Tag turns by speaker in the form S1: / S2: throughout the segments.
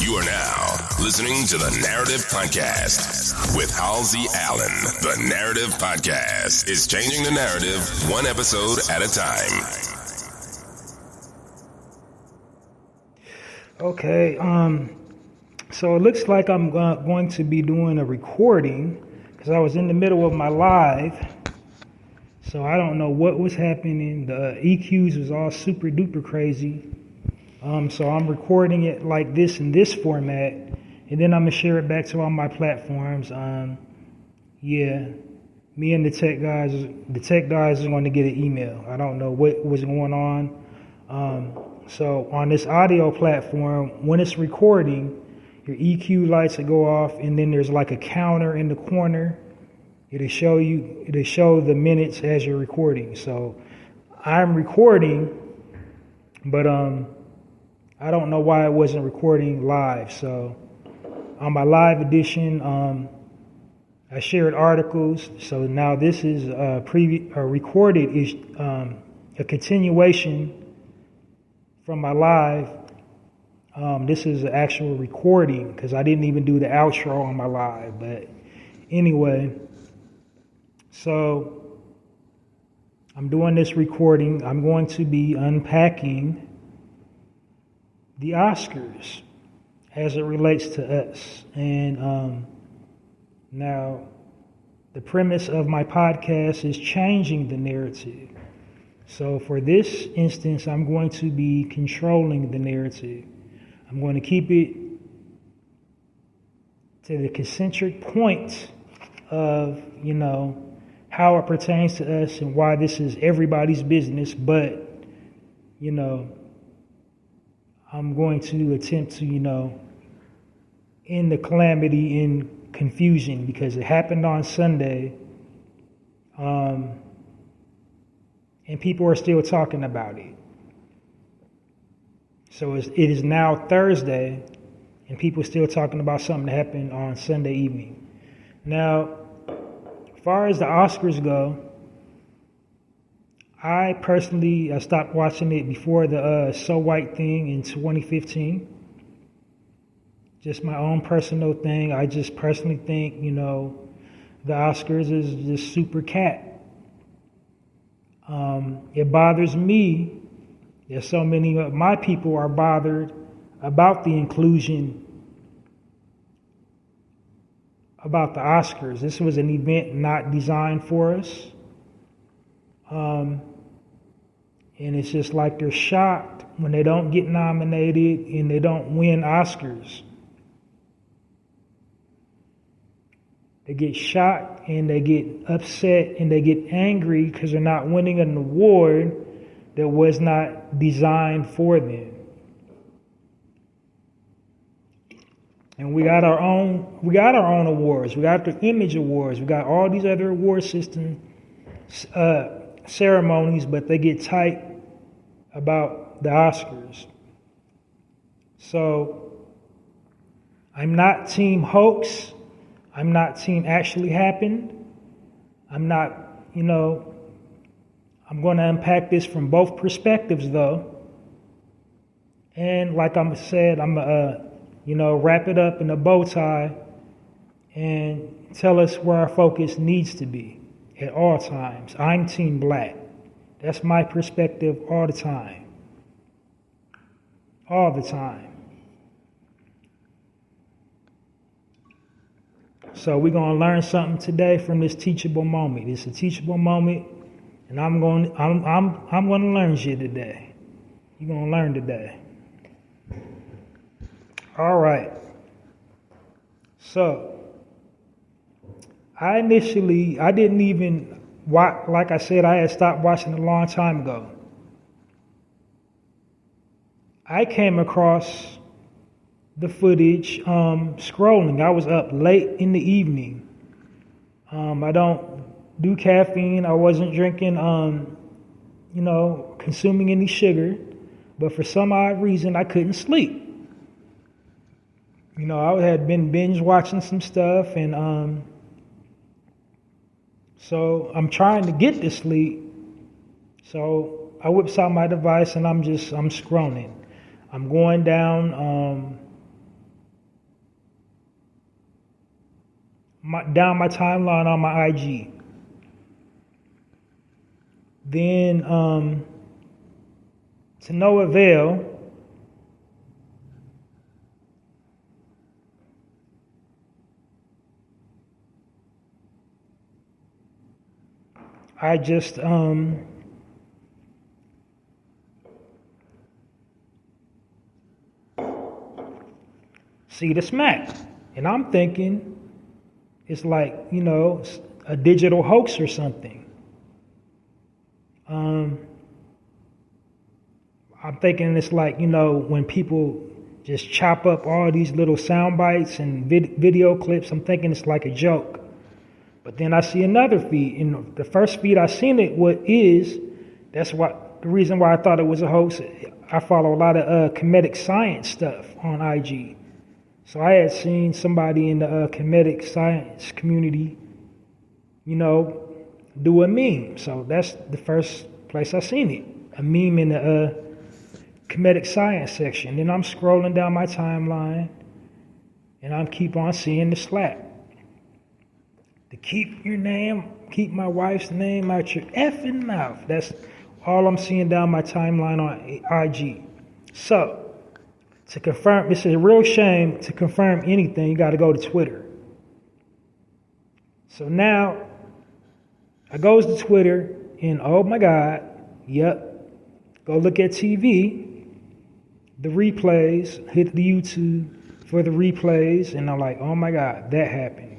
S1: You are now listening to the Narrative Podcast with Halsey Allen. The Narrative Podcast is changing the narrative one episode at a time.
S2: Okay, so it looks like I'm going to be doing a recording because I was in the middle of my live. So I don't know what was happening. The EQs was all super duper crazy. So I'm recording it like this in this format, and then I'm gonna share it back to all my platforms. Me and the tech guys are going to get an email. I don't know what was going on. So on this audio platform, when it's recording, your EQ lights will go off, and then there's like a counter in the corner. It'll show the minutes as you're recording. So I'm recording, but I don't know why it wasn't recording live. So on my live edition, I shared articles. So now this is recorded is a continuation from my live. This is an actual recording because I didn't even do the outro on my live. But anyway, so I'm doing this recording. I'm going to be unpacking the Oscars as it relates to us. And now the premise of my podcast is changing the narrative. So for this instance, I'm going to be controlling the narrative. I'm going to keep it to the concentric point of, how it pertains to us and why this is everybody's business. But, I'm going to attempt to, end the calamity in confusion because it happened on Sunday. And people are still talking about it. So it is now Thursday, and people are still talking about something that happened on Sunday evening. Now, as far as the Oscars go, I personally stopped watching it before the So White thing in 2015. Just my own personal thing. I just personally think, the Oscars is just super cat. It bothers me that so many of my people are bothered about the inclusion about the Oscars. This was an event not designed for us. And it's just like they're shocked when they don't get nominated and they don't win Oscars. They get shocked and they get upset and they get angry because they're not winning an award that was not designed for them. And we got our own awards. We got the Image Awards. We got all these other award system ceremonies, but they get tight about the Oscars. So I'm not team hoax. I'm not team actually happened. I'm not, I'm going to unpack this from both perspectives though. And like I said, I'm wrap it up in a bow tie and tell us where our focus needs to be at all times. I'm team black. That's my perspective all the time. All the time. So we're going to learn something today from this teachable moment. It's a teachable moment, and I'm going to learn shit today. You're going to learn today. All right. So I didn't even watch, like I said, I had stopped watching a long time ago. I came across the footage scrolling. I was up late in the evening. I don't do caffeine. I wasn't drinking, consuming any sugar. But for some odd reason, I couldn't sleep. I had been binge watching some stuff, and so I'm trying to get to sleep. So I whips out my device, and I'm scrolling. I'm going down down my timeline on my IG. Then, to no avail, I just see the smack. And I'm thinking it's like, a digital hoax or something. I'm thinking it's like, when people just chop up all these little sound bites and video clips, I'm thinking it's like a joke. But then I see another feed. And the first feed I seen that's the reason why I thought it was a hoax. I follow a lot of comedic science stuff on IG. So I had seen somebody in the comedic science community, do a meme. So that's the first place I seen it. A meme in the comedic science section. Then I'm scrolling down my timeline and I'm keep on seeing the slap. To keep my wife's name out your effing mouth. That's all I'm seeing down my timeline on IG. So, to confirm, it's a real shame to confirm anything, you got to go to Twitter. So now, I goes to Twitter, and oh my God, go look at TV, the replays, hit the YouTube for the replays, and I'm like, oh my God, that happened.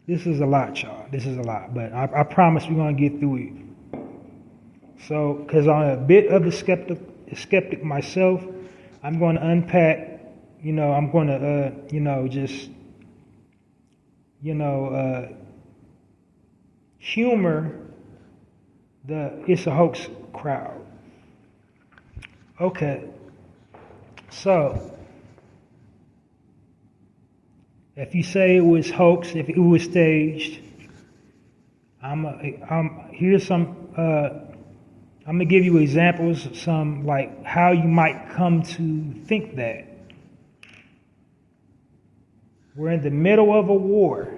S2: This is a lot, y'all. This is a lot, but I promise we're going to get through it. So, because I'm a bit of a skeptic myself, I'm going to unpack, I'm going to, humor the it's a hoax crowd. Okay. So, if you say it was hoax, if it was staged, here's some. I'm gonna give you examples, some like how you might come to think that. We're in the middle of a war.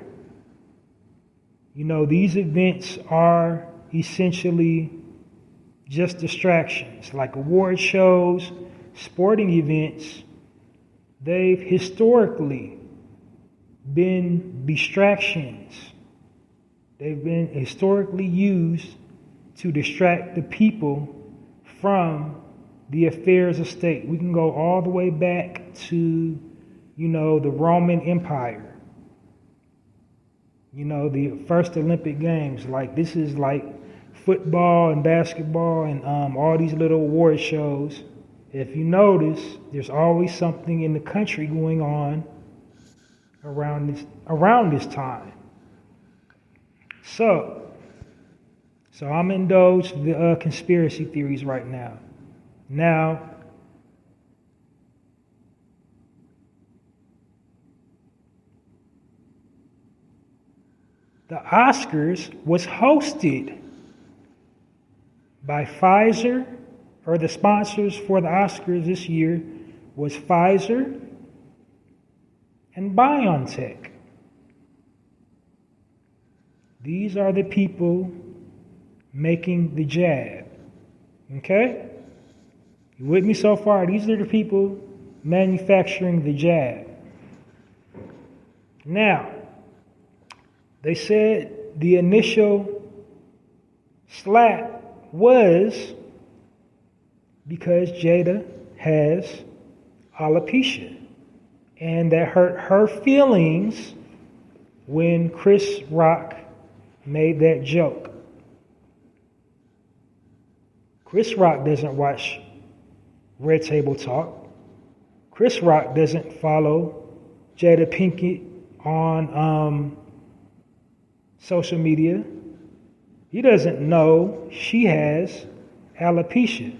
S2: These events are essentially just distractions, like award shows, sporting events. They've historically been distractions. They've been historically used to distract the people from the affairs of state. We can go all the way back to, the Roman Empire. The first Olympic Games. Like, this is like football and basketball and all these little award shows. If you notice, there's always something in the country going on around this time. So I'm indulged the conspiracy theories right now. Now, the Oscars was hosted by Pfizer, or the sponsors for the Oscars this year was Pfizer and BioNTech. These are the people making the jab. Okay? You with me so far? These are the people manufacturing the jab. Now, they said the initial slap was because Jada has alopecia. And that hurt her feelings when Chris Rock made that joke. Chris Rock doesn't watch Red Table Talk. Chris Rock doesn't follow Jada Pinkett on social media. He doesn't know she has alopecia.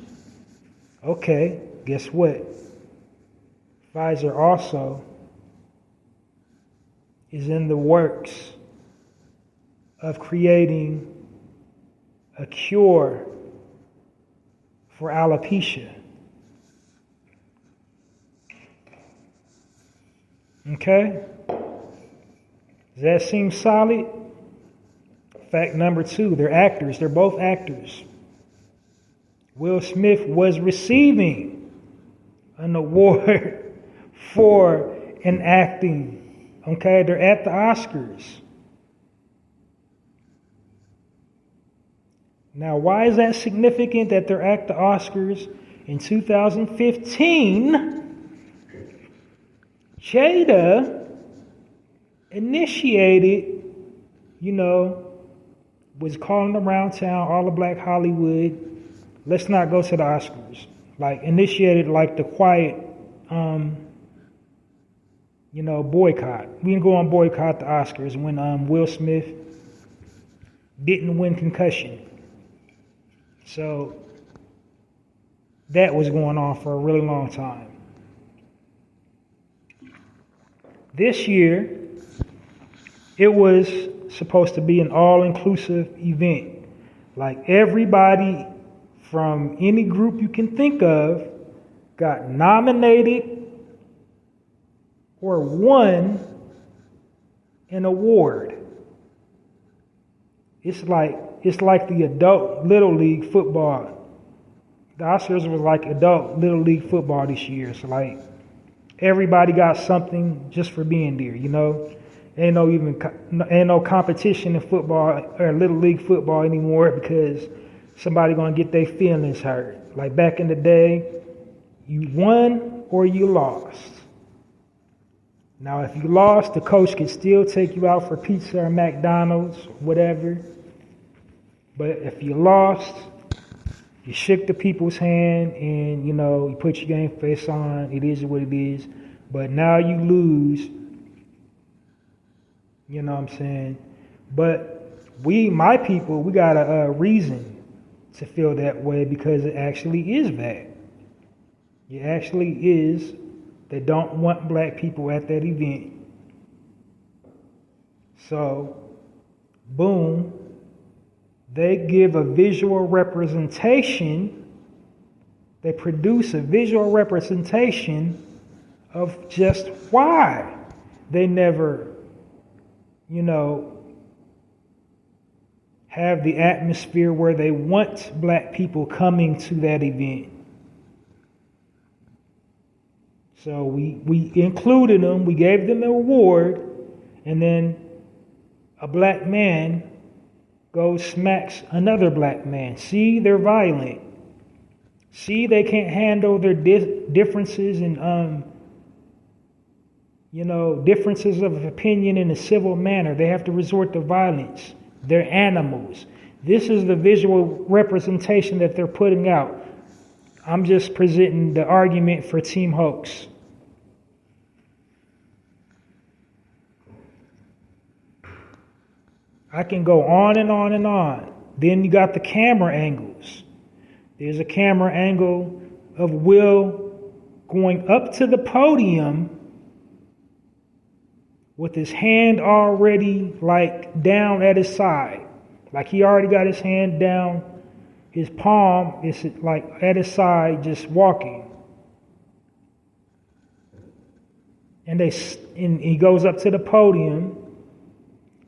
S2: Okay, guess what? Pfizer also is in the works of creating a cure for alopecia. Okay? Does that seem solid? Fact number 2, they're actors. They're both actors. Will Smith was receiving an award for an acting. Okay? They're at the Oscars. Now, why is that significant that they're at the Oscars? In 2015, Jada initiated, was calling around town, all of Black Hollywood, let's not go to the Oscars. Initiated the quiet, boycott. We can go on boycott the Oscars when Will Smith didn't win concussion. So that was going on for a really long time. This year, it was supposed to be an all-inclusive event. Everybody from any group you can think of got nominated or won an award. It's like the adult Little League football. The Oscars was like adult Little League football this year. So everybody got something just for being there, Ain't no competition in football or Little League football anymore because somebody gonna get their feelings hurt. Back in the day, you won or you lost. Now, if you lost, the coach could still take you out for pizza or McDonald's, whatever. But if you lost, you shook the people's hand and, you put your game face on. It is what it is. But now you lose. You know what I'm saying? But my people, we got a reason to feel that way because it actually is that. It actually is. They don't want Black people at that event. So, boom, they give a visual representation. They produce a visual representation of just why they never, have the atmosphere where they want Black people coming to that event. So we included them, we gave them an award, and then a Black man goes smacks another Black man. See, they're violent. See, they can't handle their differences and differences of opinion in a civil manner. They have to resort to violence. They're animals. This is the visual representation that they're putting out. I'm just presenting the argument for Team Hoax. I can go on and on and on. Then you got the camera angles. There's a camera angle of Will going up to the podium with his hand already down at his side. He already got his hand down. His palm is at his side, just walking. And he goes up to the podium.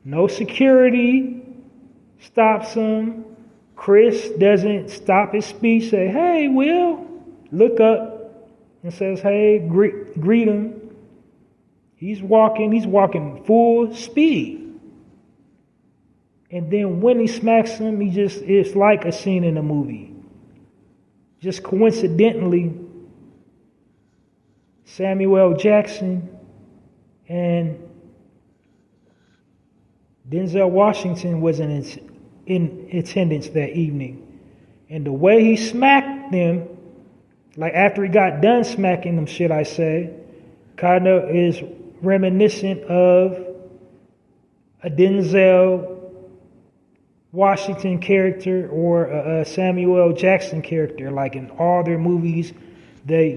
S2: No security stops him. Chris doesn't stop his speech, say, "Hey, Will," look up and says, "Hey," greet him. He's walking full speed. And then when he smacks him, it's like a scene in a movie. Just coincidentally, Samuel Jackson and Denzel Washington was in attendance that evening. And the way he smacked them, after he got done smacking them, should I say, kind of is reminiscent of a Denzel Washington character or a Samuel Jackson character. In all their movies, they,